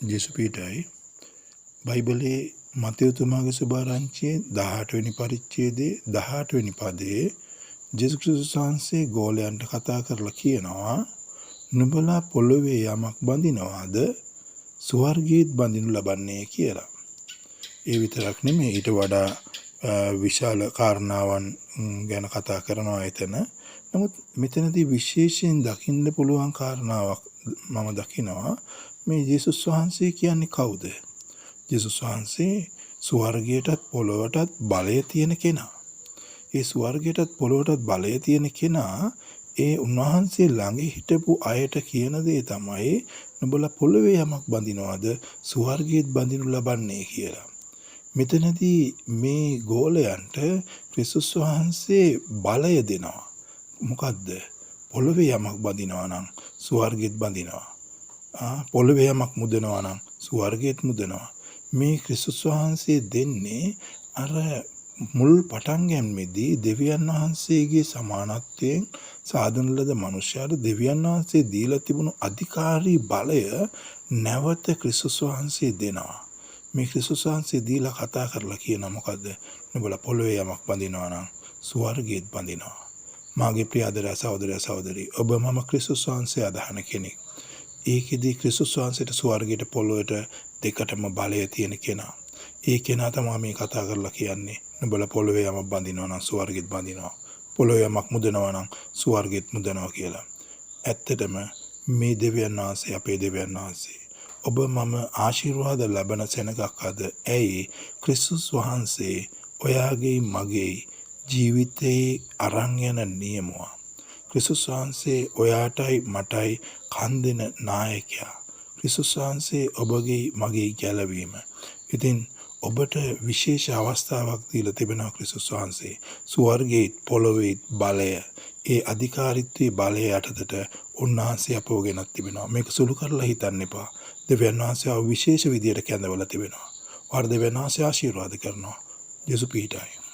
ජේසුපීටයි බයිබලයේ මතයුතුමාගේ සුභාරංචියේ 18 වෙනි පරිච්ඡේදයේ 18 වෙනි පදයේ ජේසුස් ක්‍රිස්තුස් වහන්සේ ගෝලයන්ට කතා කරලා කියනවා නුඹලා පොළොවේ යමක් බඳිනවාද ස්වර්ගයේත් බඳිනු ලබන්නේ කියලා. ඒ විතරක් නෙමෙයි ඊට වඩා විශාල කාරණාවන් ගැන කතා කරනවා එතන. නමුත් මෙතනදී විශේෂයෙන් දකින්න පුළුවන් කාරණාවක් මම දකිනවා මේ ජේසුස් වහන්සේ කියන්නේ කවුද? ජේසුස් වහන්සේ ස්වර්ගයටත් පොළොවටත් බලය තියෙන කෙනා. ඒ ස්වර්ගයටත් පොළොවටත් බලය තියෙන කෙනා ඒ උන්වහන්සේ ළඟ හිටපු අයට කියන දේ තමයි නුඹලා පොළොවේ යමක් බඳිනවාද ස්වර්ගයේත් බඳිනු ලබන්නේ කියලා. මෙතනදී මේ ගෝලයන්ට ක්‍රිස්තුස් වහන්සේ බලය දෙනවා. මොකද්ද? පොළොවේ යමක් බඳිනවා නම් ස්වර්ගයේත් බඳිනවා. පොළොවේ යමක් මුදනවා නම් ස්වර්ගයේත් මුදනවා. මේ ක්‍රිස්තුස් වහන්සේ දෙන්නේ අර මුල් පටන් ගැනීමේදී දෙවියන් වහන්සේගේ සමානත්වයෙන් සාධන ලද මනුෂ්‍යයාට දෙවියන් වහන්සේ දීලා තිබුණු අධිකාරී බලය නැවත ක්‍රිස්තුස් වහන්සේ දෙනවා. මේ ක්‍රිස්තුස් වහන්සේ දීලා කතා කරලා කියනවා මොකද්ද? නුඹලා පොළොවේ යමක් බඳිනවා නම් ස්වර්ගයේත් බඳිනවා. මාගේ ප්‍රිය ආදරය සහෝදරයා සහෝදරී ඔබ මම ක්‍රිස්තුස් වහන්සේ අදහන කෙනෙක්. ඒකෙදී ක්‍රිස්තුස් වහන්සේට ස්වර්ගයට පොළොවට දෙකටම බලය තියෙන කෙනා. ඒ කෙනා තමයි මේ කතා කරලා කියන්නේ. නුඹලා පොළොවේ යමක් බඳිනවා නම් ස්වර්ගෙත් බඳිනවා. පොළොවේ යමක් මුදනවා නම් ස්වර්ගෙත් මුදනවා කියලා. ඇත්තටම මේ දෙවියන් වහන්සේ අපේ දෙවියන් වහන්සේ. ඔබ මම ආශිර්වාද ලබන සෙනගක් අද. ඇයි? ක්‍රිස්තුස් වහන්සේ ඔයාගේ මගේ ජීවිතයේ අරන් යන නියමුවා. ක්‍රිස්තුස් වහන්සේ ඔයාටයි මටයි කන් දෙන නායකයා. ක්‍රිස්තුස් වහන්සේ ඔබගේ මගේ ගැලවීම. ඉතින් ඔබට විශේෂ අවස්ථාවක් දීලා තිබෙනවා ක්‍රිස්තුස් වහන්සේ. ස්වර්ගයේ පොළොවේ බලය ඒ අධිකාරීත්වයේ බලය යටතට උන්වහන්සේ අපව ගෙනත් තිබෙනවා. මේක සුළු කරලා හිතන්න එපා. දෙවියන් වහන්සේ විශේෂ විදියට කැඳවලා තිබෙනවා. වර්ධ වෙනවාසේ ආශිර්වාද කරනවා. ජේසුස් පීඨයි.